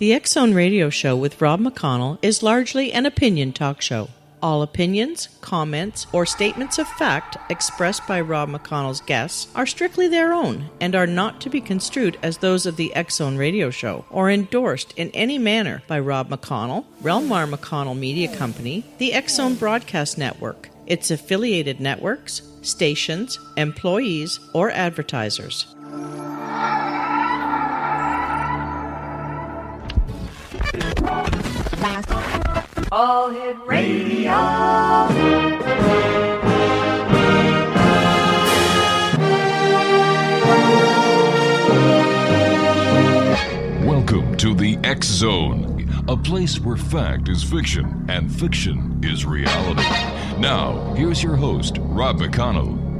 The X Zone Radio Show with Rob McConnell is largely an opinion talk show. All opinions, comments, or statements of fact expressed by Rob McConnell's guests are strictly their own and are not to be construed as those of the X Zone Radio Show or endorsed in any manner by Rob McConnell, Relmar McConnell Media Company, the X Zone Broadcast Network, its affiliated networks, stations, employees, or advertisers. All Hit Radio. Welcome to the X Zone, a place where fact is fiction and fiction is reality. Now, here's your host, Rob McConnell.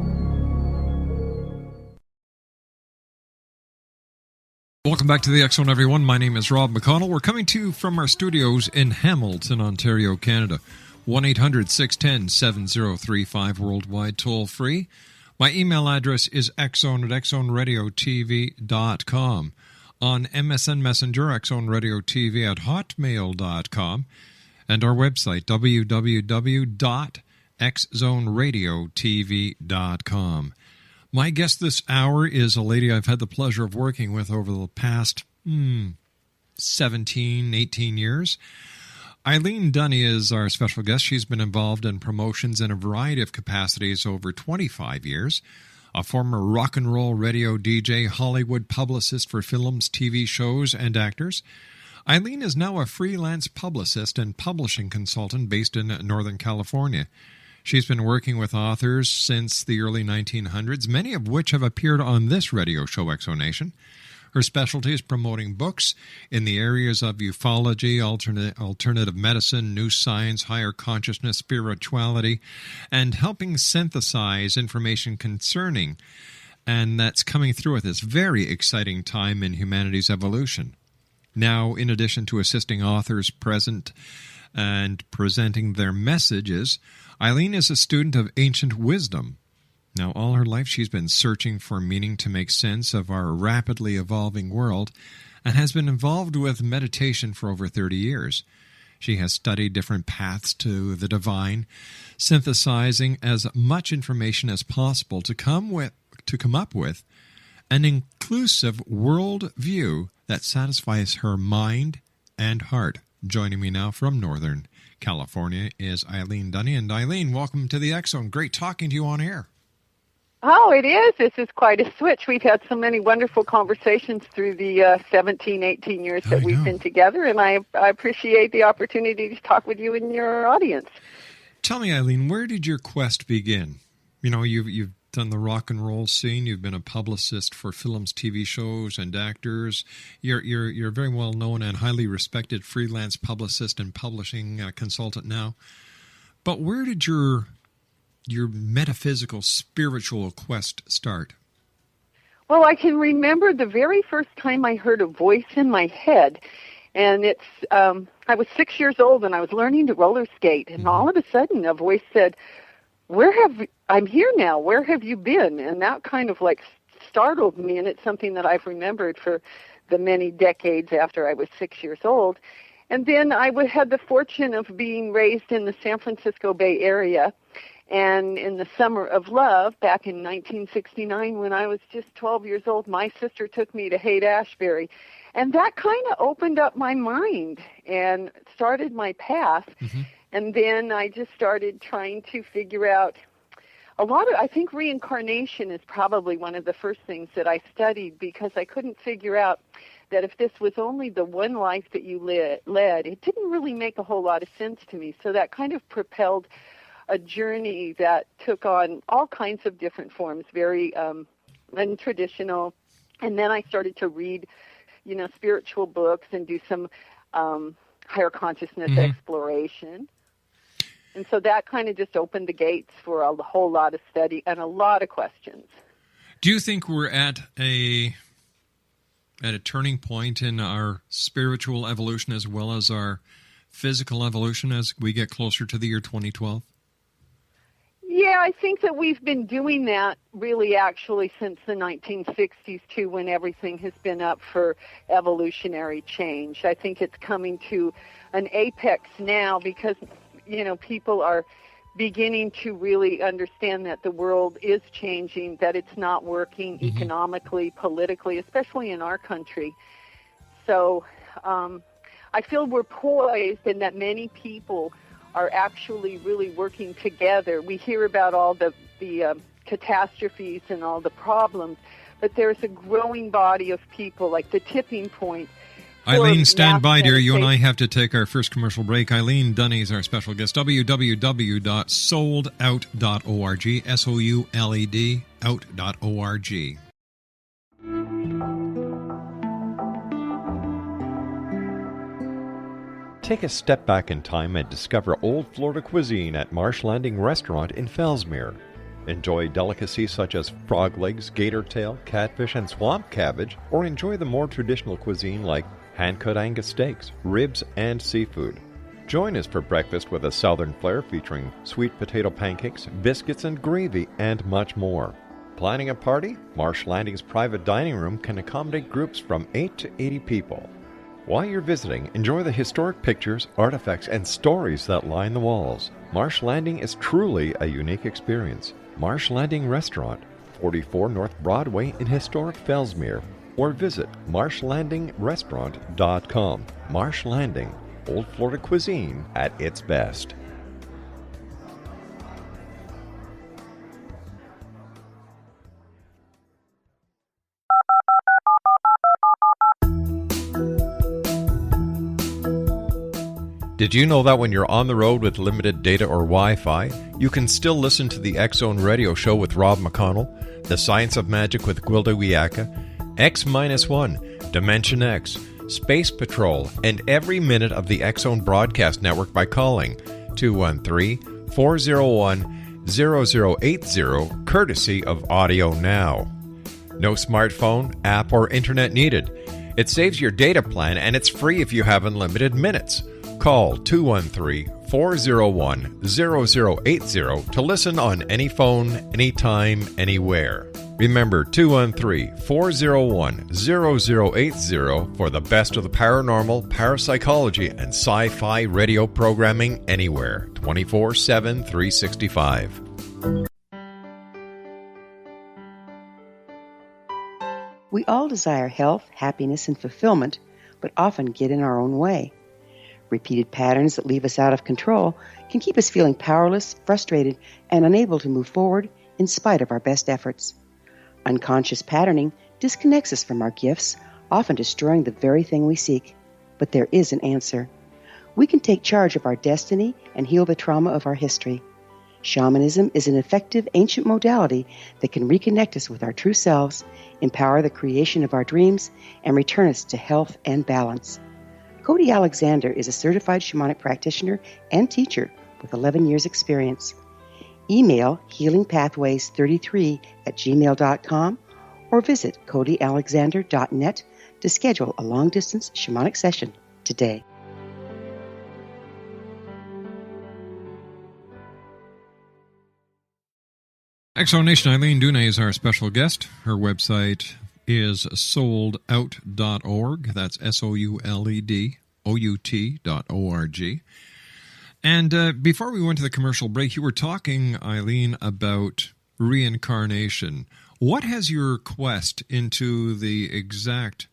Welcome back to the X Zone, everyone. My name is Rob McConnell. We're coming to you from our studios in Hamilton, Ontario, Canada. 1-800-610-7035, worldwide toll-free. My email address is xzone@xzoneradiotv.com. On MSN Messenger, xzoneradiotv at hotmail.com. And our website, www.xzoneradiotv.com. My guest this hour is a lady I've had the pleasure of working with over the past 17, 18 years. Elieen Duhne is our special guest. She's been involved in promotions in a variety of capacities over 25 years. A former rock and roll radio DJ, Hollywood publicist for films, TV shows, and actors. Elieen is now a freelance publicist and publishing consultant based in Northern California. She's been working with authors since the early 1900s, many of which have appeared on this radio show, Exonation. Her specialty is promoting books in the areas of ufology, alternative medicine, new science, higher consciousness, spirituality, and helping synthesize information concerning, and that's coming through at this very exciting time in humanity's evolution. Now, in addition to assisting authors present and presenting their messages, Elieen is a student of ancient wisdom. Now, all her life she's been searching for meaning to make sense of our rapidly evolving world and has been involved with meditation for over 30 years. She has studied different paths to the divine, synthesizing as much information as possible to come up with an inclusive world view that satisfies her mind and heart. Joining me now from Northern California is Elieen Duhne. And Elieen, welcome to the X Zone. Great talking to you on air. Oh, it is. This is quite a switch. We've had so many wonderful conversations through the 17, 18 years that we've been together, and I appreciate the opportunity to talk with you and your audience. Tell me, Elieen, where did your quest begin? You know, you've done the rock and roll scene. You've been a publicist for films, TV shows, and actors. You're very well known and highly respected freelance publicist and publishing consultant now. But where did your metaphysical, spiritual quest start? Well, I can remember the very first time I heard a voice in my head, and it's I was 6 years old and I was learning to roller skate, and all of a sudden a voice said, I'm here now. Where have you been? And that kind of like startled me, and it's something that I've remembered for the many decades after I was 6 years old. And then I had the fortune of being raised in the San Francisco Bay Area, and in the Summer of Love, back in 1969, when I was just 12 years old, my sister took me to Haight-Ashbury. And that kind of opened up my mind and started my path. Mm-hmm. And then I just started trying to figure out I think reincarnation is probably one of the first things that I studied, because I couldn't figure out that if this was only the one life that you led, it didn't really make a whole lot of sense to me. So that kind of propelled a journey that took on all kinds of different forms, very untraditional. And then I started to read, spiritual books and do some higher consciousness exploration. And so that kind of just opened the gates for a whole lot of study and a lot of questions. Do you think we're at a turning point in our spiritual evolution as well as our physical evolution as we get closer to the year 2012? Yeah, I think that we've been doing that really actually since the 1960s too, when everything has been up for evolutionary change. I think it's coming to an apex now because, people are beginning to really understand that the world is changing, that it's not working economically, politically, especially in our country. So I feel we're poised and that many people are actually really working together. We hear about all the catastrophes and all the problems, but there's a growing body of people, like the tipping point. Elieen, stand by, dear. You and I have to take our first commercial break. Elieen Duhne is our special guest. www.souledout.org, SOULED out.org. Take a step back in time and discover old Florida cuisine at Marsh Landing Restaurant in Fellsmere. Enjoy delicacies such as frog legs, gator tail, catfish, and swamp cabbage, or enjoy the more traditional cuisine like hand-cut Angus steaks, ribs, and seafood. Join us for breakfast with a southern flair featuring sweet potato pancakes, biscuits, and gravy, and much more. Planning a party? Marsh Landing's private dining room can accommodate groups from 8 to 80 people. While you're visiting, enjoy the historic pictures, artifacts, and stories that line the walls. Marsh Landing is truly a unique experience. Marsh Landing Restaurant, 44 North Broadway in historic Fellsmere, or visit marshlandingrestaurant.com. Marsh Landing, Old Florida cuisine at its best. Did you know that when you're on the road with limited data or Wi-Fi, you can still listen to the X-Zone radio show with Rob McConnell, The Science of Magic with Gwilda Wiyaka, X-1, Dimension X, Space Patrol, and every minute of the X-Zone broadcast network by calling 213-401-0080, courtesy of Audio Now. No smartphone, app, or internet needed. It saves your data plan and it's free if you have unlimited minutes. Call 213-401-0080 to listen on any phone, anytime, anywhere. Remember 213-401-0080 for the best of the paranormal, parapsychology, and sci-fi radio programming anywhere, 24/7, 365. We all desire health, happiness, and fulfillment, but often get in our own way. Repeated patterns that leave us out of control can keep us feeling powerless, frustrated, and unable to move forward in spite of our best efforts. Unconscious patterning disconnects us from our gifts, often destroying the very thing we seek. But there is an answer. We can take charge of our destiny and heal the trauma of our history. Shamanism is an effective ancient modality that can reconnect us with our true selves, empower the creation of our dreams, and return us to health and balance. Cody Alexander is a certified shamanic practitioner and teacher with 11 years' experience. Email healingpathways33@gmail.com or visit codyalexander.net to schedule a long-distance shamanic session today. X-Zone Nation, Elieen Duhne is our special guest. Her website is souledout.org. That's SOULEDOUT.org. And before we went to the commercial break, you were talking, Elieen, about reincarnation. What has your quest into the exact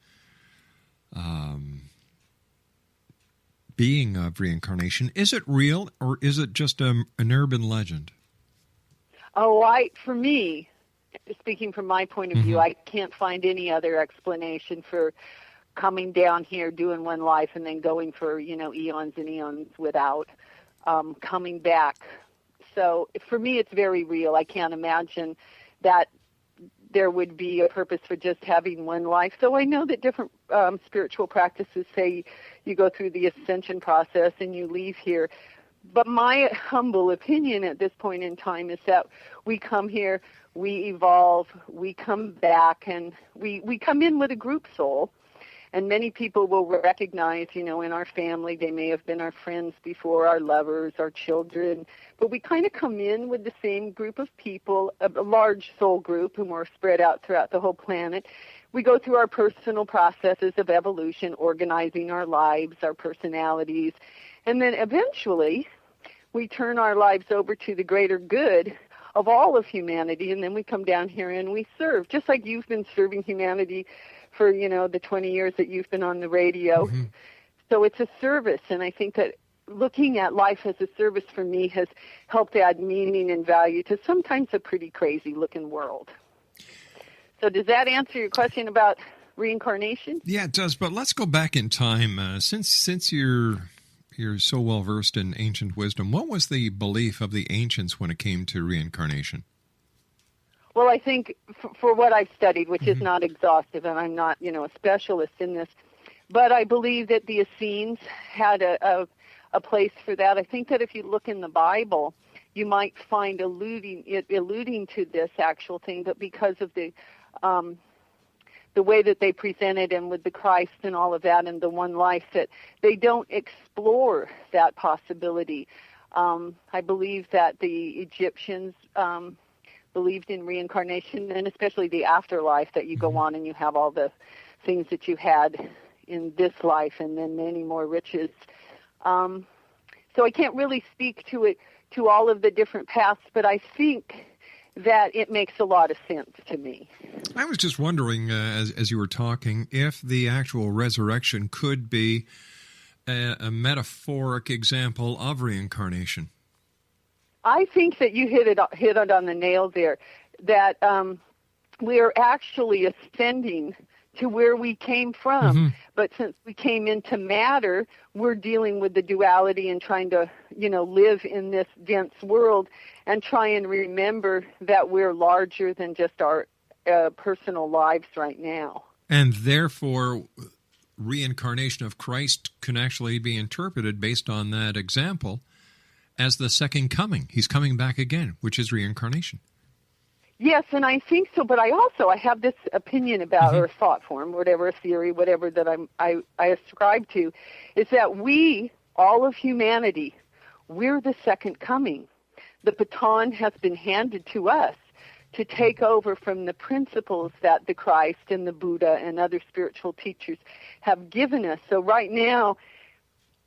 being of reincarnation? Is it real, or is it just an urban legend? For me, speaking from my point of view, I can't find any other explanation for coming down here, doing one life, and then going for, eons and eons without coming back. So for me, it's very real. I can't imagine that there would be a purpose for just having one life. So I know that different spiritual practices say you go through the ascension process and you leave here. But my humble opinion at this point in time is that we come here, we evolve, we come back, and we come in with a group soul. And many people will recognize, in our family, they may have been our friends before, our lovers, our children, but we kind of come in with the same group of people, a large soul group whom are spread out throughout the whole planet. We go through our personal processes of evolution, organizing our lives, our personalities, and then eventually we turn our lives over to the greater good of all of humanity, and then we come down here and we serve, just like you've been serving humanity for, the 20 years that you've been on the radio. Mm-hmm. So it's a service, and I think that looking at life as a service for me has helped add meaning and value to sometimes a pretty crazy-looking world. So does that answer your question about reincarnation? Yeah, it does, but let's go back in time. Since you're so well-versed in ancient wisdom, what was the belief of the ancients when it came to reincarnation? Well, I think for what I've studied, which is not exhaustive, and I'm not, a specialist in this, but I believe that the Essenes had a place for that. I think that if you look in the Bible, you might find alluding to this actual thing, but because of the way that they presented him with the Christ and all of that and the one life, that they don't explore that possibility. I believe that the Egyptians believed in reincarnation, and especially the afterlife, that you go on and you have all the things that you had in this life and then many more riches. So I can't really speak to all of the different paths, but I think that it makes a lot of sense to me. I was just wondering, as you were talking, if the actual resurrection could be a metaphoric example of reincarnation. I think that you hit it on the nail there, that we are actually ascending to where we came from. But since we came into matter, we're dealing with the duality and trying to, live in this dense world and try and remember that we're larger than just our personal lives right now. And therefore, reincarnation of Christ can actually be interpreted based on that example as the second coming. He's coming back again, which is reincarnation. Yes, and I think so, but I have this opinion about, or thought form, whatever theory, whatever that I ascribe to, is that we, all of humanity, we're the second coming. The baton has been handed to us to take over from the principles that the Christ and the Buddha and other spiritual teachers have given us. So right now,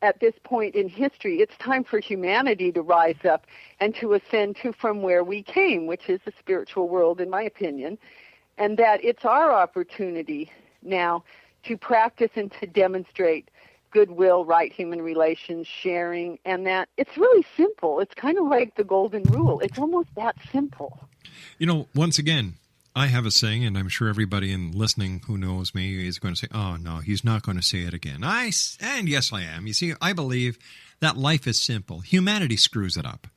at this point in history, it's time for humanity to rise up and to ascend to from where we came, which is the spiritual world, in my opinion, and that it's our opportunity now to practice and to demonstrate goodwill, right human relations, sharing, and that it's really simple. It's kind of like the golden rule. It's almost that simple. Once again, I have a saying, and I'm sure everybody in listening who knows me is going to say, oh, no, he's not going to say it again. And yes, I am. You see, I believe that life is simple. Humanity screws it up.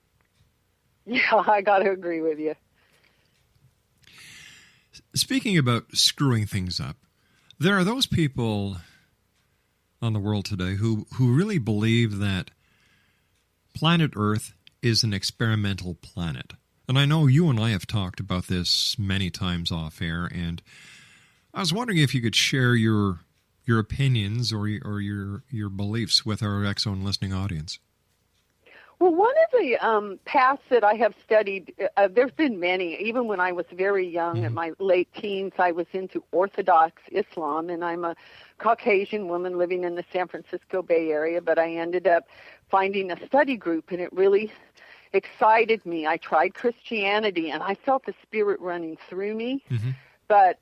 Yeah, I got to agree with you. Speaking about screwing things up, there are those people on the world today who really believe that planet Earth is an experimental planet. And I know you and I have talked about this many times off air, and I was wondering if you could share your opinions or your beliefs with our X-Zone listening audience. Well, one of the paths that I have studied, there's been many. Even when I was very young, in my late teens, I was into Orthodox Islam, and I'm a Caucasian woman living in the San Francisco Bay Area, but I ended up finding a study group, and it really excited me. I tried Christianity, and I felt the spirit running through me, but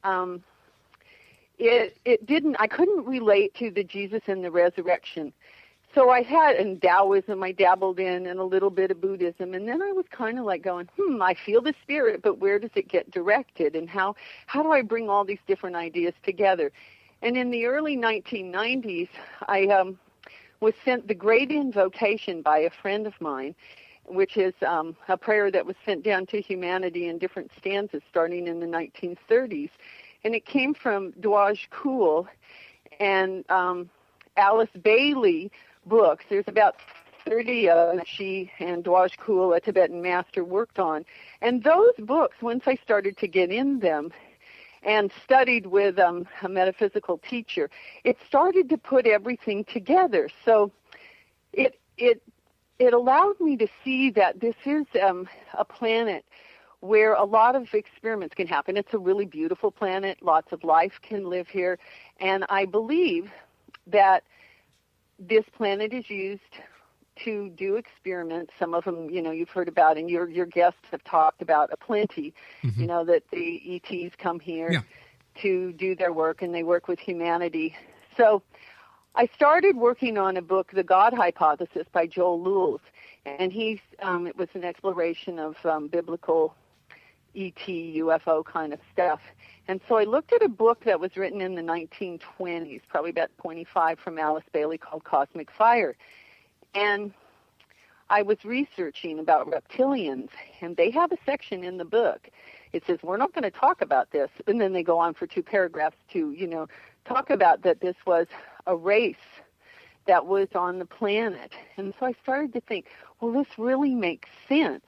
it didn't. I couldn't relate to the Jesus and the resurrection. So I had, in Taoism, I dabbled in, and a little bit of Buddhism, and then I was kind of like going, I feel the spirit, but where does it get directed, and how do I bring all these different ideas together? And in the early 1990s, I was sent the Great Invocation by a friend of mine, which is a prayer that was sent down to humanity in different stanzas starting in the 1930s. And it came from Duhne and Alice Bailey books. There's about 30 she and Duhne, a Tibetan master, worked on. And those books, once I started to get in them and studied with a metaphysical teacher, it started to put everything together. So it allowed me to see that this is a planet where a lot of experiments can happen. It's a really beautiful planet. Lots of life can live here. And I believe that this planet is used to do experiments. Some of them, you've heard about, and your guests have talked about aplenty, that the ETs come here to do their work, and they work with humanity. So I started working on a book, The God Hypothesis by Joel Lewis, and it was an exploration of biblical ET, UFO kind of stuff. And so I looked at a book that was written in the 1920s, probably about 25, from Alice Bailey, called Cosmic Fire. And I was researching about reptilians, and they have a section in the book. It says, we're not going to talk about this. And then they go on for 2 paragraphs to, talk about that this was a race that was on the planet. And so I started to think, well, this really makes sense.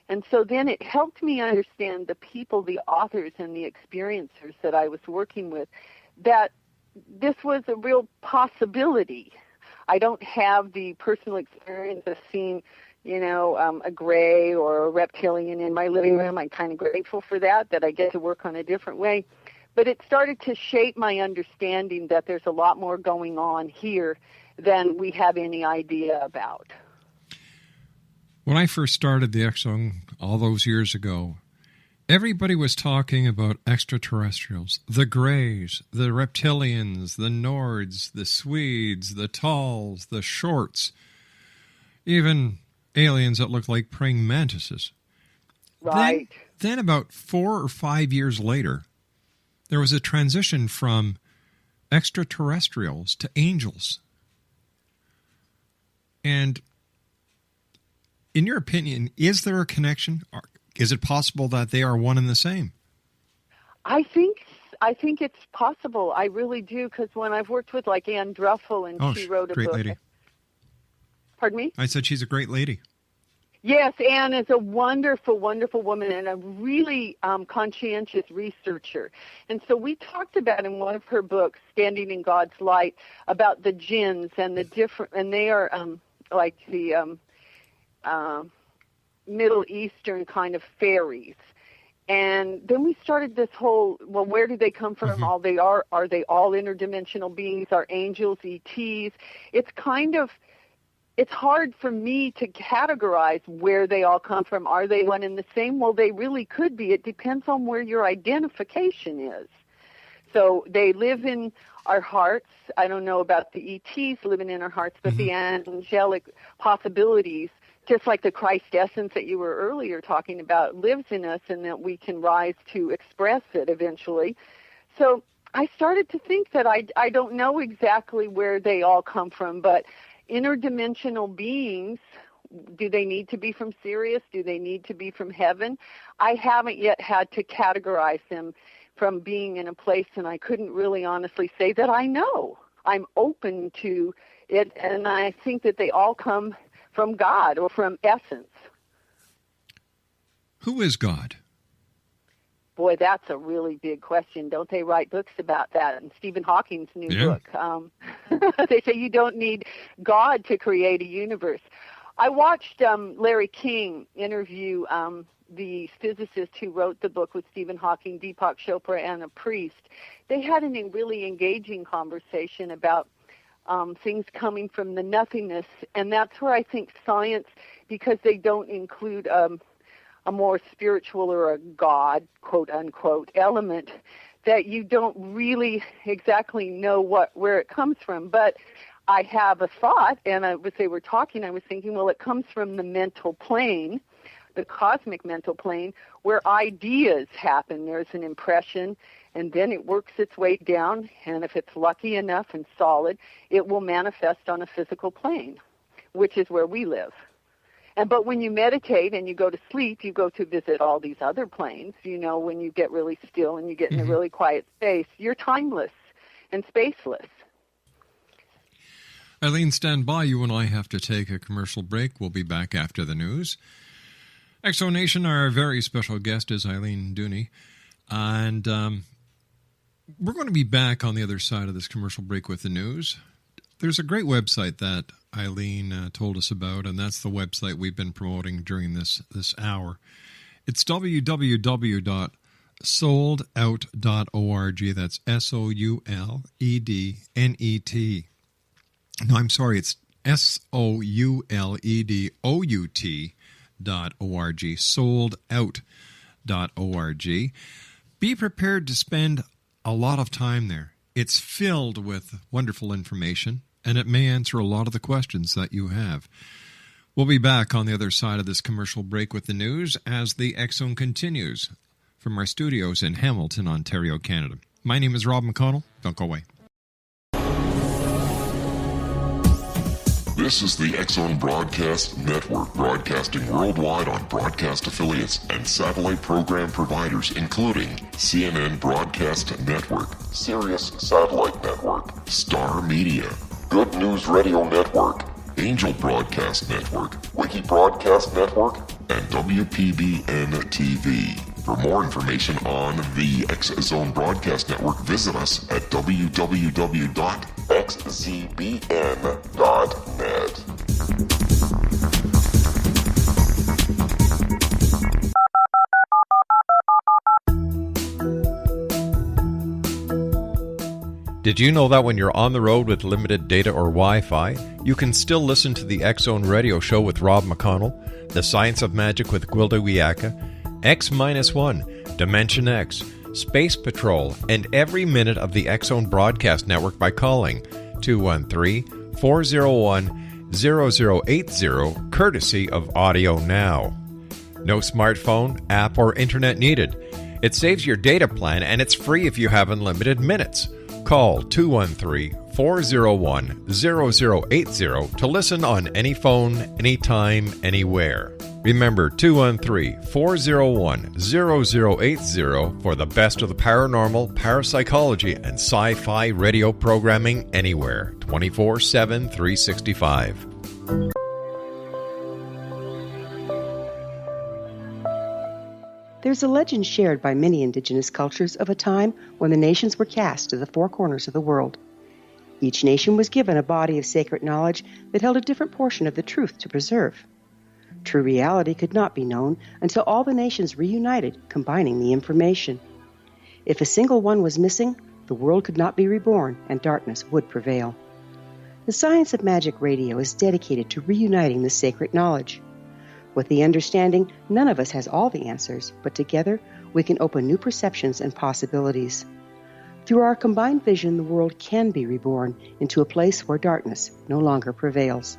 And so then it helped me understand the people, the authors, and the experiencers that I was working with, that this was a real possibility. I don't have the personal experience of seeing, a gray or a reptilian in my living room. I'm kind of grateful for that I get to work on a different way. But it started to shape my understanding that there's a lot more going on here than we have any idea about. When I first started the X-Zone all those years ago, everybody was talking about extraterrestrials, the Greys, the Reptilians, the Nords, the Swedes, the Talls, the Shorts, even aliens that look like praying mantises. Right. Then about 4 or 5 years later, there was a transition from extraterrestrials to angels. And in your opinion, is there a connection? Is it possible that they are one and the same? I think it's possible. I really do, because when I've worked with like Ann Druffel, and she wrote a great book. Lady. Pardon me? I said she's a great lady. Yes, Ann is a wonderful, wonderful woman and a really conscientious researcher. And so we talked about in one of her books, Standing in God's Light, about the jinns and the different, and they are like the Middle Eastern kind of fairies. And then we started this whole, well, where do they come from? Mm-hmm. Are they all interdimensional beings? Are angels, ETs? It's hard for me to categorize where they all come from. Are they one and the same? Well, they really could be. It depends on where your identification is. So they live in our hearts. I don't know about the ETs living in our hearts, but the angelic possibilities, just like the Christ essence that you were earlier talking about, lives in us, and that we can rise to express it eventually. So I started to think that I don't know exactly where they all come from, but interdimensional beings, do they need to be from Sirius? Do they need to be from heaven? I haven't yet had to categorize them from being in a place, and I couldn't really honestly say that I know. I'm open to it, and I think that they all come from God or from essence. Who is God? Boy, that's a really big question. Don't they write books about that? And Stephen Hawking's new book. They say you don't need God to create a universe. I watched Larry King interview the physicist who wrote the book with Stephen Hawking, Deepak Chopra, and a priest. They had a really engaging conversation about things coming from the nothingness, and that's where I think science, because they don't include a more spiritual or a God, quote unquote, element, that you don't really exactly know where it comes from. But I have a thought, and as they were talking, I was thinking, well, it comes from the mental plane, the cosmic mental plane, where ideas happen. There's an impression, and then it works its way down, and if it's lucky enough and solid, it will manifest on a physical plane, which is where we live. But when you meditate and you go to sleep, you go to visit all these other planes. When you get really still and you get in a really quiet space, you're timeless and spaceless. Elieen, stand by. You and I have to take a commercial break. We'll be back after the news. Exo Nation, our very special guest is Elieen Duhne. And We're going to be back on the other side of this commercial break with the news. There's a great website that Elieen told us about, and that's the website we've been promoting during this hour. It's www.souledout.org. That's SOULEDNET. No, I'm sorry, it's SOULEDOUT.org, souledout.org. Be prepared to spend a lot of time there. It's filled with wonderful information, and it may answer a lot of the questions that you have. We'll be back on the other side of this commercial break with the news as the X-Zone continues from our studios in Hamilton, Ontario, Canada. My name is Rob McConnell. Don't go away. This is the X-Zone Broadcast Network, broadcasting worldwide on broadcast affiliates and satellite program providers, including CNN Broadcast Network, Sirius Satellite Network, Star Media, Good News Radio Network, Angel Broadcast Network, Wiki Broadcast Network, and WPBN TV. For more information on the X-Zone Broadcast Network, visit us at www.xzbn.net. Did you know that when you're on the road with limited data or Wi-Fi, you can still listen to the X-Zone Radio Show with Rob McConnell, The Science of Magic with Gwilda Wiyaka, X-1, Dimension X, Space Patrol, and every minute of the X-Zone Broadcast Network by calling 213-401-0080, courtesy of Audio Now. No smartphone, app, or internet needed. It saves your data plan, and it's free if you have unlimited minutes. Call 213-401-0080 to listen on any phone, anytime, anywhere. Remember, 213-401-0080 for the best of the paranormal, parapsychology, and sci-fi radio programming anywhere, 24/7, 365. There's a legend shared by many indigenous cultures of a time when the nations were cast to the four corners of the world. Each nation was given a body of sacred knowledge that held a different portion of the truth to preserve. True reality could not be known until all the nations reunited, combining the information. If a single one was missing, the world could not be reborn and darkness would prevail. The Science of Magic Radio is dedicated to reuniting the sacred knowledge. With the understanding, none of us has all the answers, but together we can open new perceptions and possibilities. Through our combined vision, the world can be reborn into a place where darkness no longer prevails.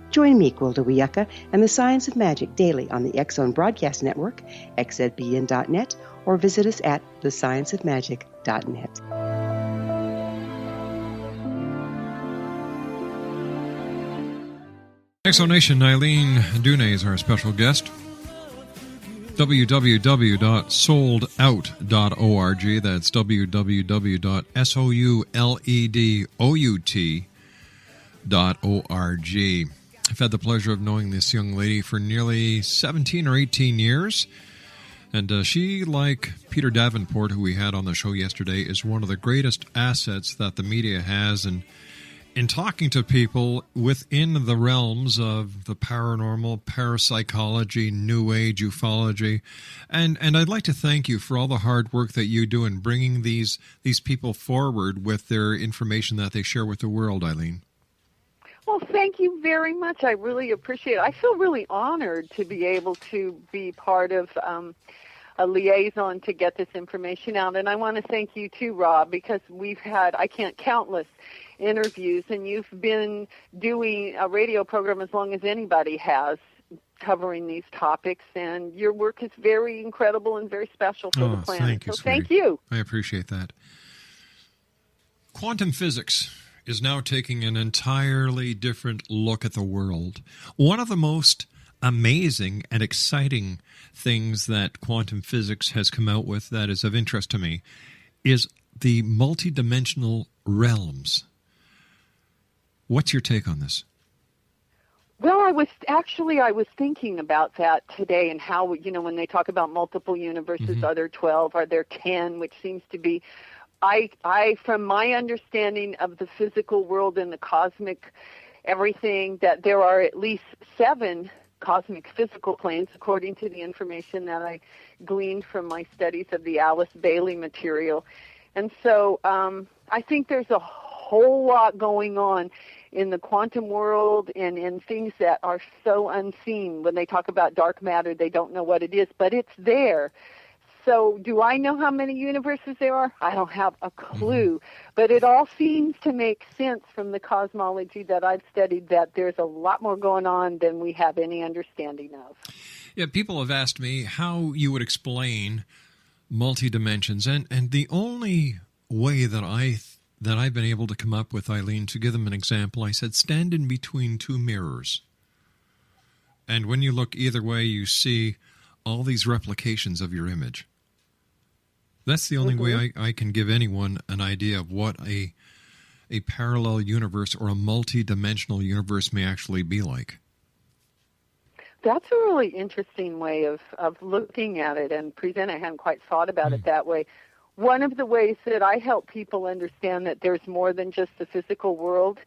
Join me, Gwilda Wiyaka, and the Science of Magic daily on the X-Zone Broadcast Network, xzbn.net, or visit us at thescienceofmagic.net. X-Zone Nation, Elieen Duhne is our special guest. www.souledout.org. That's www.souledout.org. I've had the pleasure of knowing this young lady for nearly 17 or 18 years. And she, like Peter Davenport, who we had on the show yesterday, is one of the greatest assets that the media has. And in talking to people within the realms of the paranormal, parapsychology, New Age, ufology. And I'd like to thank you for all the hard work that you do in bringing these people forward with their information that they share with the world, Elieen. Well, thank you very much. I really appreciate it. I feel really honored to be able to be part of a liaison to get this information out. And I want to thank you too, Rob, because we've had, countless interviews, and you've been doing a radio program as long as anybody has, covering these topics, and your work is very incredible and very special for the planet. Thank you, so thank you. I appreciate that. Quantum physics is now taking an entirely different look at the world. One of the most amazing and exciting things that quantum physics has come out with that is of interest to me is the multidimensional realms. What's your take on this? Well, I was thinking about that today, and how, when they talk about multiple universes, are there 12, are there 10, which seems to be from my understanding of the physical world and the cosmic everything, that there are at least 7 cosmic physical planes, according to the information that I gleaned from my studies of the Alice Bailey material. And so I think there's a whole lot going on in the quantum world and in things that are so unseen. When they talk about dark matter, they don't know what it is, but it's there. So do I know how many universes there are? I don't have a clue. But it all seems to make sense from the cosmology that I've studied, that there's a lot more going on than we have any understanding of. Yeah, people have asked me how you would explain multi-dimensions, and the only way that I've been able to come up with, Elieen, to give them an example, I said, stand in between 2 mirrors. And when you look either way, you see all these replications of your image. That's the only way I can give anyone an idea of what a parallel universe or a multi-dimensional universe may actually be like. That's a really interesting way of looking at it and present. I hadn't quite thought about it that way. One of the ways that I help people understand that there's more than just the physical world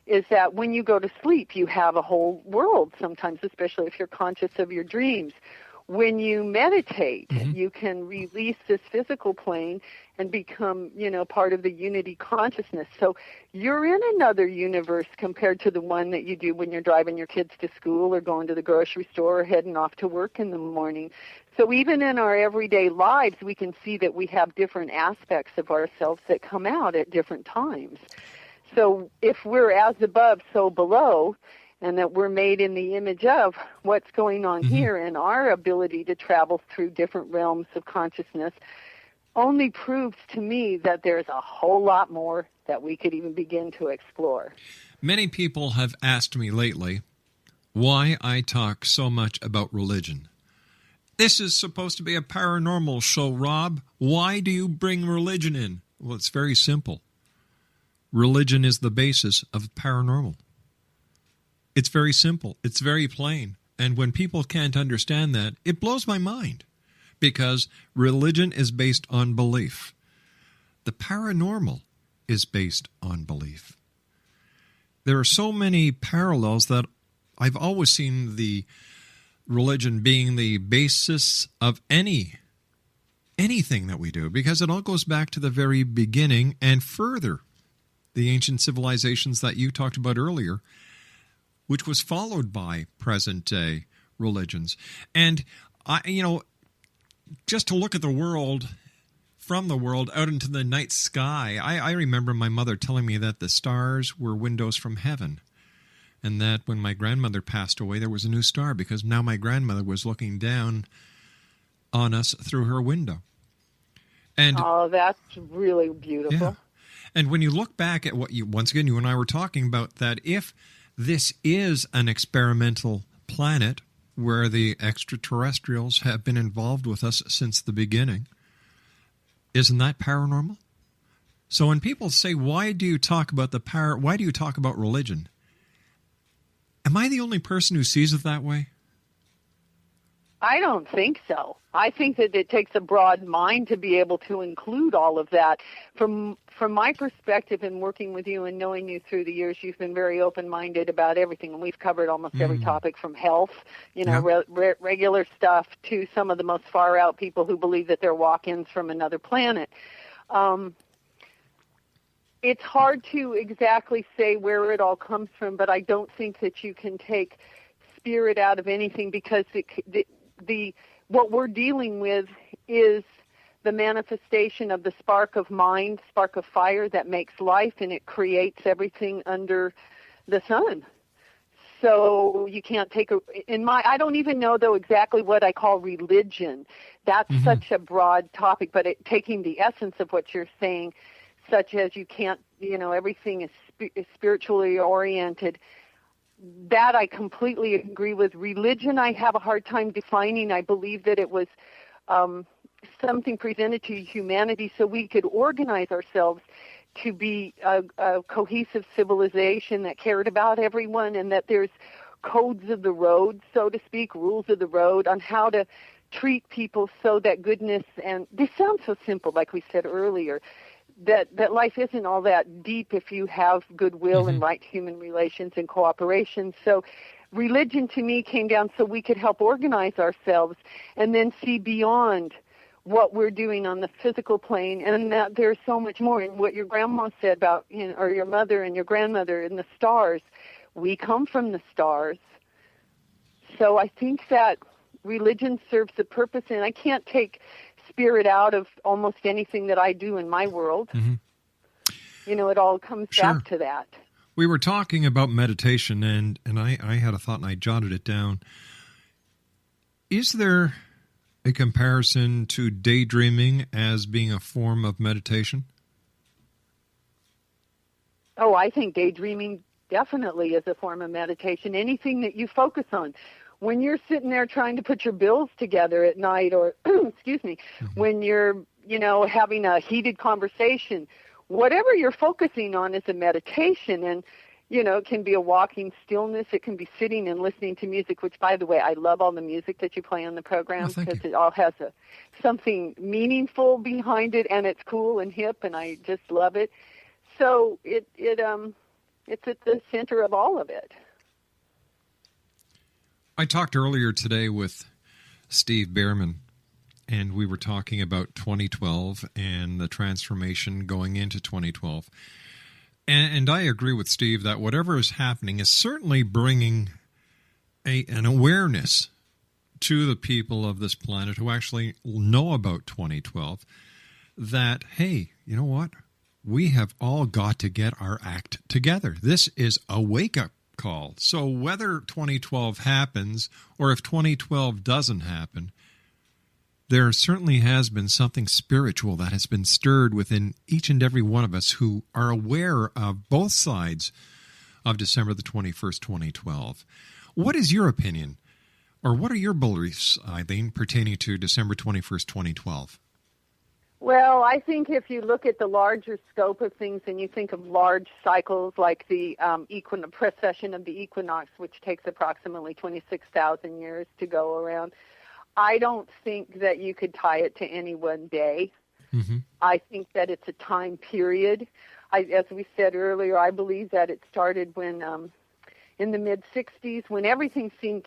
is that when you go to sleep, you have a whole world sometimes, especially if you're conscious of your dreams. When you meditate, you can release this physical plane and become, part of the unity consciousness. So you're in another universe compared to the one that you do when you're driving your kids to school or going to the grocery store or heading off to work in the morning. So even in our everyday lives, we can see that we have different aspects of ourselves that come out at different times. So if we're as above, so below, and that we're made in the image of what's going on here, and our ability to travel through different realms of consciousness only proves to me that there's a whole lot more that we could even begin to explore. Many people have asked me lately why I talk so much about religion. This is supposed to be a paranormal show, Rob. Why do you bring religion in? Well, it's very simple. Religion is the basis of paranormal. It's very simple. It's very plain. And when people can't understand that, it blows my mind, because religion is based on belief. The paranormal is based on belief. There are so many parallels that I've always seen the religion being the basis of anything that we do, because it all goes back to the very beginning and further. The ancient civilizations that you talked about earlier, which was followed by present-day religions. And, just to look at the world, from the world out into the night sky, I remember my mother telling me that the stars were windows from heaven, and that when my grandmother passed away, there was a new star, because now my grandmother was looking down on us through her window. And that's really beautiful. Yeah. And when you look back at what once again, you and I were talking about, that if this is an experimental planet where the extraterrestrials have been involved with us since the beginning, isn't that paranormal? So when people say, why do you talk about religion? Am I the only person who sees it that way? I don't think so. I think that it takes a broad mind to be able to include all of that. From my perspective, in working with you and knowing you through the years, you've been very open-minded about everything, and we've covered almost every topic, from health, regular stuff, to some of the most far-out people who believe that they're walk-ins from another planet. It's hard to exactly say where it all comes from, but I don't think that you can take spirit out of anything, because what we're dealing with is the manifestation of the spark of mind, spark of fire that makes life, and it creates everything under the sun. So you can't take I don't even know, though, exactly what I call religion. That's such a broad topic, but taking the essence of what you're saying, such as you can't, everything is spiritually oriented. That I completely agree with. Religion, I have a hard time defining. I believe that it was something presented to humanity so we could organize ourselves to be a cohesive civilization that cared about everyone, and that there's codes of the road, so to speak, rules of the road on how to treat people so that goodness, and this sounds so simple, like we said earlier, that life isn't all that deep if you have goodwill and right human relations and cooperation. So religion to me came down so we could help organize ourselves and then see beyond what we're doing on the physical plane, and that there's so much more. And what your grandma said about, or your mother and your grandmother and the stars, we come from the stars. So I think that religion serves a purpose, and I can't take spirit out of almost anything that I do in my world. It all comes back to that. We were talking about meditation, and I had a thought, and I jotted it down. Is there a comparison to daydreaming as being a form of meditation? Oh, I think daydreaming definitely is a form of meditation. Anything that you focus on. When you're sitting there trying to put your bills together at night, or, excuse me, when you're, having a heated conversation, whatever you're focusing on is a meditation. And, it can be a walking stillness. It can be sitting and listening to music, which, by the way, I love all the music that you play on the program because it all has something meaningful behind it, and it's cool and hip, and I just love it. So it's at the center of all of it. I talked earlier today with Steve Behrman, and we were talking about 2012 and the transformation going into 2012. And I agree with Steve that whatever is happening is certainly bringing an awareness to the people of this planet who actually know about 2012 that, hey, you know what? We have all got to get our act together. This is a wake-up call. So whether 2012 happens or if 2012 doesn't happen, there certainly has been something spiritual that has been stirred within each and every one of us who are aware of both sides of December the 21st, 2012. What is your opinion, or what are your beliefs, Elieen, pertaining to December 21st, 2012? Well, I think if you look at the larger scope of things and you think of large cycles like the precession of the equinox, which takes approximately 26,000 years to go around, I don't think that you could tie it to any one day. I think that it's a time period. As we said earlier, I believe that it started when, in the mid-'60s, when everything seemed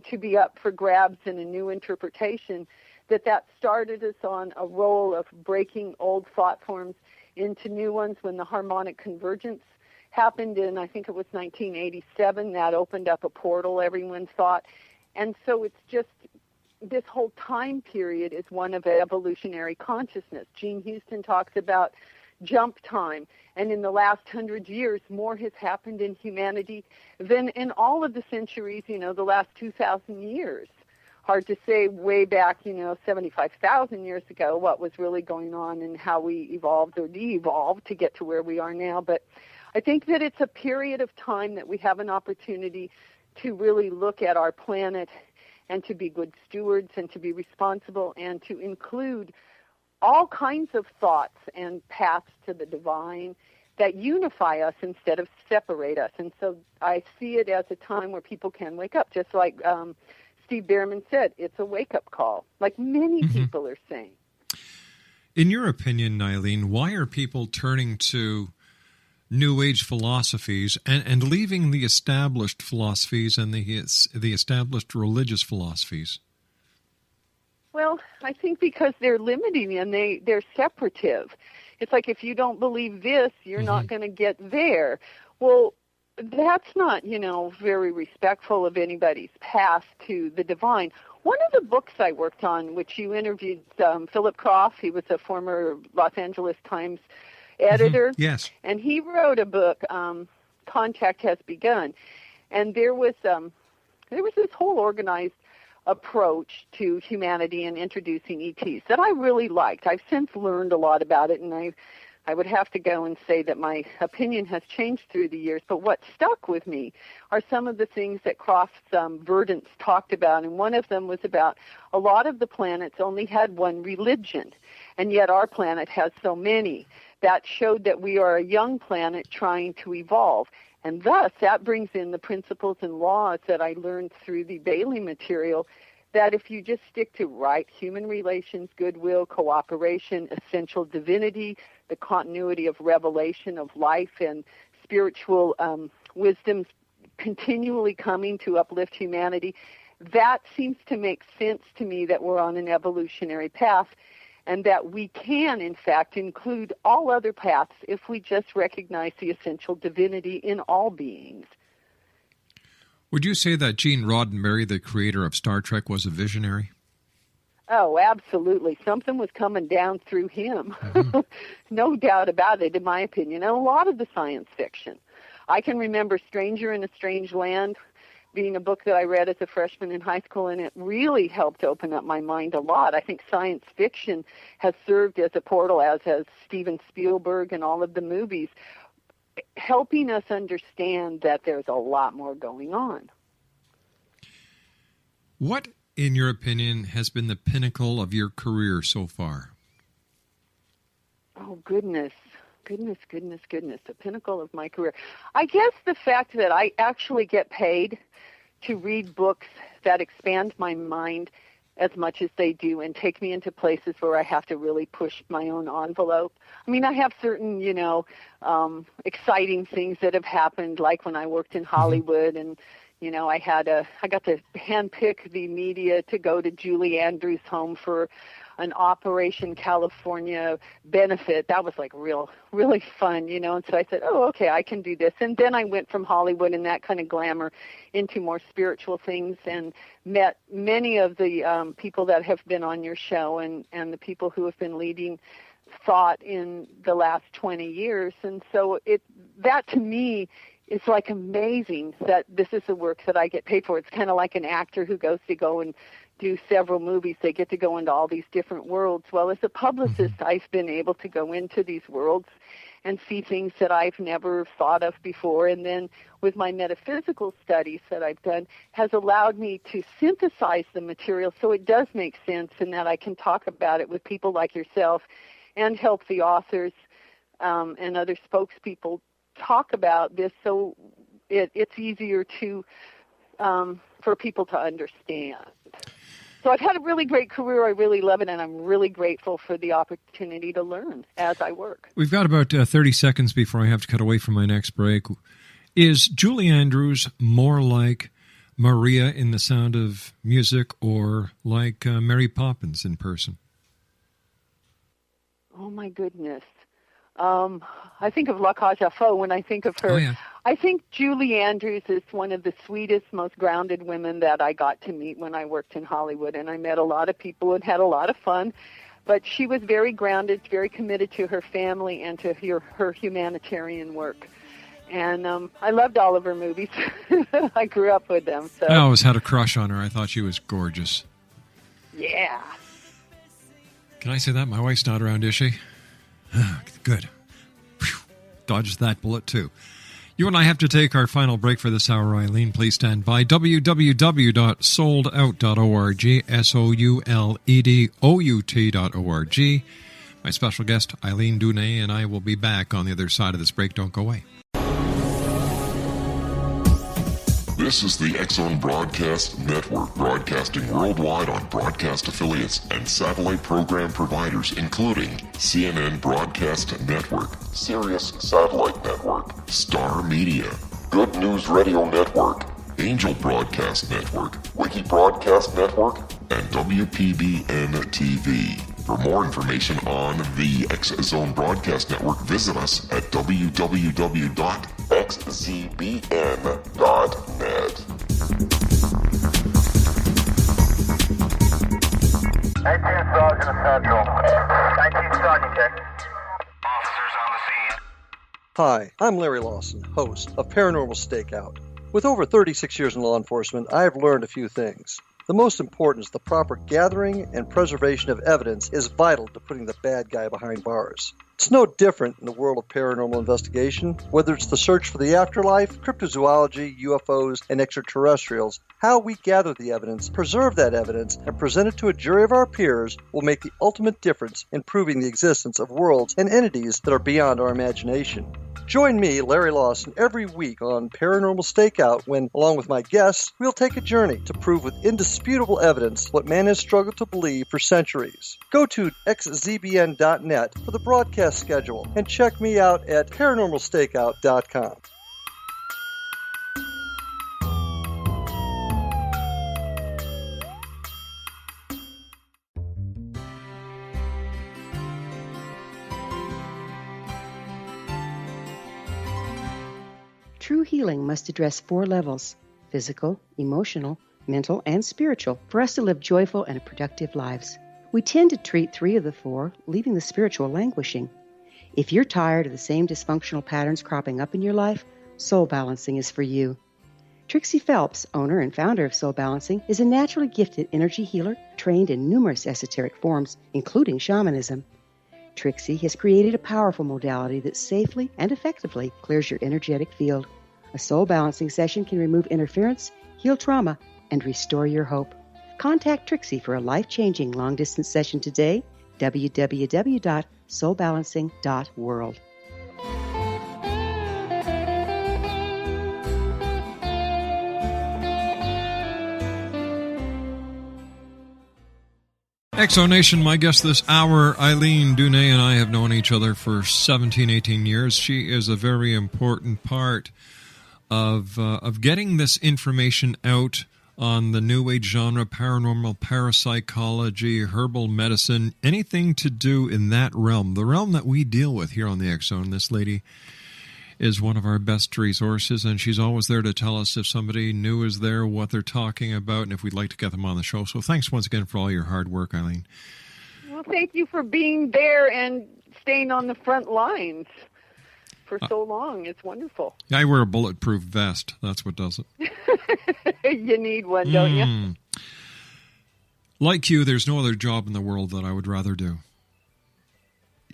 to be up for grabs in a new interpretation, that started us on a roll of breaking old thought forms into new ones when the harmonic convergence happened in, I think it was 1987. That opened up a portal, everyone thought. And so it's just, this whole time period is one of evolutionary consciousness. Gene Houston talks about jump time. And in the last 100 years, more has happened in humanity than in all of the centuries, the last 2,000 years. Hard to say way back, 75,000 years ago what was really going on and how we evolved or de-evolved to get to where we are now. But I think that it's a period of time that we have an opportunity to really look at our planet and to be good stewards and to be responsible and to include all kinds of thoughts and paths to the divine that unify us instead of separate us. And so I see it as a time where people can wake up, just like Steve Behrman said, it's a wake-up call, like many people are saying. In your opinion, Elieen, why are people turning to New Age philosophies and leaving the established philosophies and the established religious philosophies? Well, I think because they're limiting and they're separative. It's like if you don't believe this, you're not going to get there. Well, that's not, very respectful of anybody's path to the divine. One of the books I worked on, which you interviewed Philip Croft, he was a former Los Angeles Times editor. Yes. And he wrote a book, Contact Has Begun. And there was this whole organized approach to humanity and introducing ETs that I really liked. I've since learned a lot about it, and I would have to go and say that my opinion has changed through the years. But what stuck with me are some of the things that Croft's verdants talked about. And one of them was about a lot of the planets only had one religion, and yet our planet has so many. That showed that we are a young planet trying to evolve. And thus, that brings in the principles and laws that I learned through the Bailey material that if you just stick to right human relations, goodwill, cooperation, essential divinity, the continuity of revelation of life and spiritual wisdoms continually coming to uplift humanity, that seems to make sense to me that we're on an evolutionary path, and that we can, in fact, include all other paths if we just recognize the essential divinity in all beings. Would you say that Gene Roddenberry, the creator of Star Trek, was a visionary? Oh, absolutely. Something was coming down through him. Mm-hmm. No doubt about it, in my opinion. And a lot of the science fiction. I can remember Stranger in a Strange Land being a book that I read as a freshman in high school, and it really helped open up my mind a lot. I think science fiction has served as a portal, as has Steven Spielberg and all of the movies, helping us understand that there's a lot more going on. What, in your opinion, has been the pinnacle of your career so far? Oh, goodness. The pinnacle of my career. I guess the fact that I actually get paid to read books that expand my mind as much as they do and take me into places where I have to really push my own envelope. I mean, I have certain, exciting things that have happened, like when I worked in Hollywood and, I got to handpick the media to go to Julie Andrews' home for an Operation California benefit. That was like really fun, and so I said, oh, okay, I can do this. And then I went from Hollywood and that kind of glamour into more spiritual things and met many of the people that have been on your show and the people who have been leading thought in the last 20 years. And so that to me is like amazing that this is the work that I get paid for. It's kind of like an actor who goes to go and do several movies. They get to go into all these different worlds. Well, as a publicist, I've been able to go into these worlds and see things that I've never thought of before. And then with my metaphysical studies that I've done has allowed me to synthesize the material so it does make sense, and that I can talk about it with people like yourself and help the authors and other spokespeople talk about this so it's easier to for people to understand. So I've had a really great career. I really love it, and I'm really grateful for the opportunity to learn as I work. We've got about 30 seconds before I have to cut away from my next break. Is Julie Andrews more like Maria in The Sound of Music or like Mary Poppins in person? Oh, my goodness. I think of La Cage aux Folles when I think of her. Oh, yeah. I think Julie Andrews is one of the sweetest, most grounded women that I got to meet when I worked in Hollywood, and I met a lot of people and had a lot of fun. But she was very grounded, very committed to her family and to her humanitarian work. And I loved all of her movies. I grew up with them. So I always had a crush on her. I thought she was gorgeous. Yeah. Can I say that? My wife's not around, is she? Good. Whew. Dodged that bullet, too. You and I have to take our final break for this hour, Elieen. Please stand by. www.souledout.org, SOULEDOUT.org. My special guest, Elieen Duhne, and I will be back on the other side of this break. Don't go away. This is the X-Zone Broadcast Network, broadcasting worldwide on broadcast affiliates and satellite program providers, including CNN Broadcast Network, Sirius Satellite Network, Star Media, Good News Radio Network, Angel Broadcast Network, Wiki Broadcast Network, and WPBN TV. For more information on the X-Zone Broadcast Network, visit us at www.xzbn.net. 18th Sergeant Central. 19th Sergeant, check. Officers on the scene. Hi, I'm Larry Lawson, host of Paranormal Stakeout. With over 36 years in law enforcement, I have learned a few things. The most important is the proper gathering and preservation of evidence is vital to putting the bad guy behind bars. It's no different in the world of paranormal investigation. Whether it's the search for the afterlife, cryptozoology, UFOs, and extraterrestrials, how we gather the evidence, preserve that evidence, and present it to a jury of our peers will make the ultimate difference in proving the existence of worlds and entities that are beyond our imagination. Join me, Larry Lawson, every week on Paranormal Stakeout when, along with my guests, we'll take a journey to prove with indisputable evidence what man has struggled to believe for centuries. Go to xzbn.net for the broadcast schedule and check me out at paranormalstakeout.com. True healing must address 4 levels: physical, emotional, mental, and spiritual, for us to live joyful and productive lives. We tend to treat 3 of the 4, leaving the spiritual languishing. If you're tired of the same dysfunctional patterns cropping up in your life, Soul Balancing is for you. Trixie Phelps, owner and founder of Soul Balancing, is a naturally gifted energy healer trained in numerous esoteric forms, including shamanism. Trixie has created a powerful modality that safely and effectively clears your energetic field. A soul balancing session can remove interference, heal trauma, and restore your hope. Contact Trixie for a life-changing long-distance session today. www.soulbalancing.world. Exonation, my guest this hour, Elieen Duhne, and I have known each other for 17, 18 years. She is a very important part of getting this information out on the New Age genre, paranormal, parapsychology, herbal medicine, anything to do in that realm, the realm that we deal with here on the X Zone. This lady is one of our best resources, and she's always there to tell us if somebody new is there, what they're talking about, and if we'd like to get them on the show. So thanks once again for all your hard work, Elieen. Well, thank you for being there and staying on the front lines for so long. It's wonderful. Yeah, I wear a bulletproof vest. That's what does it. You need one, don't you? Like you, there's no other job in the world that I would rather do.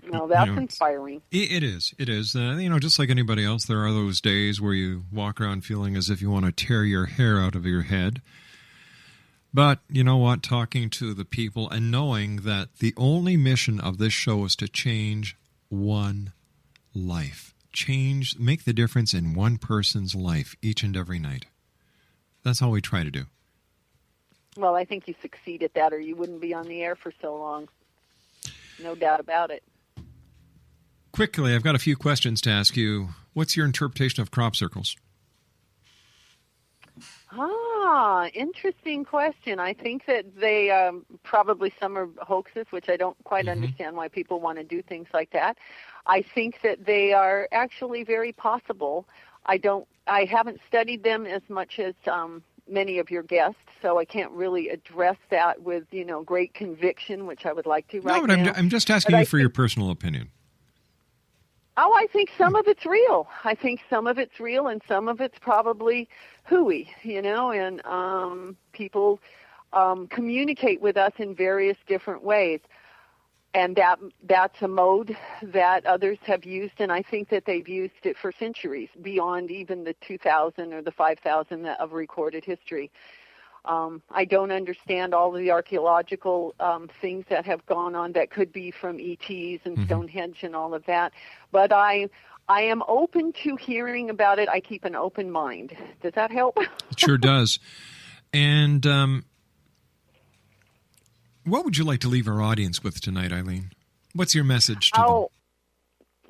No, that's inspiring. It is. It is. Just like anybody else, there are those days where you walk around feeling as if you want to tear your hair out of your head. But you know what? Talking to the people and knowing that the only mission of this show is to change one life. Make the difference in one person's life each and every night. That's all we try to do. Well, I think you succeed at that, or you wouldn't be on the air for so long. No doubt about it. Quickly, I've got a few questions to ask you. What's your interpretation of crop circles? Interesting question. I think that they probably some are hoaxes, which I don't quite understand why people want to do things like that. I think that they are actually very possible. I haven't studied them as much as many of your guests, so I can't really address that with, great conviction, which I would like to right now. I'm just asking you for your personal opinion. Oh, I think some of it's real. I think some of it's real, and some of it's probably hooey, and people communicate with us in various different ways. And that's a mode that others have used, and I think that they've used it for centuries, beyond even the 2,000 or the 5,000 of recorded history. I don't understand all of the archaeological things that have gone on that could be from ETs and Stonehenge and all of that, but I am open to hearing about it. I keep an open mind. Does that help? It sure does. And what would you like to leave our audience with tonight, Elieen? What's your message to them?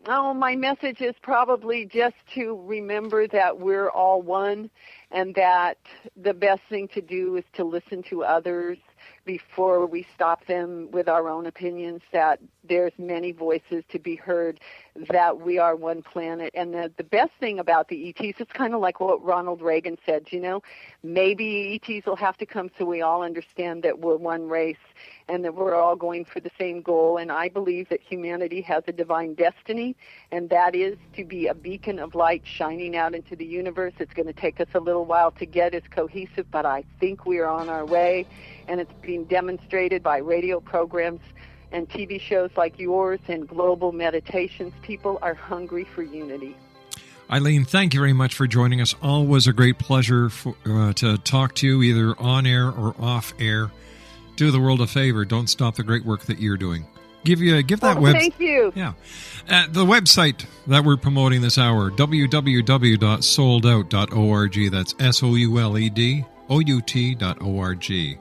Oh, my message is probably just to remember that we're all one, and that the best thing to do is to listen to others before we stop them with our own opinions, that there's many voices to be heard, that we are one planet. And the best thing about the ETs, it's kind of like what Ronald Reagan said, maybe ETs will have to come so we all understand that we're one race and that we're all going for the same goal. And I believe that humanity has a divine destiny, and that is to be a beacon of light shining out into the universe. It's going to take us a little while to get as cohesive, but I think we are on our way, and it's being demonstrated by radio programs and TV shows like yours and global meditations. People are hungry for unity. Elieen, thank you very much for joining us. Always a great pleasure to talk to you, either on air or off air. Do the world a favor. Don't stop the great work that you're doing. Give that website. Thank you. Yeah. The website that we're promoting this hour, www.souledout.org. That's SOULEDOUT.org.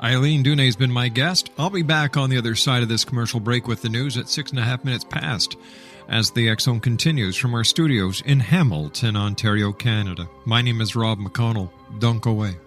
Elieen Duhne has been my guest. I'll be back on the other side of this commercial break with the news at 6.5 minutes past as the X Zone continues from our studios in Hamilton, Ontario, Canada. My name is Rob McConnell. Don't go away.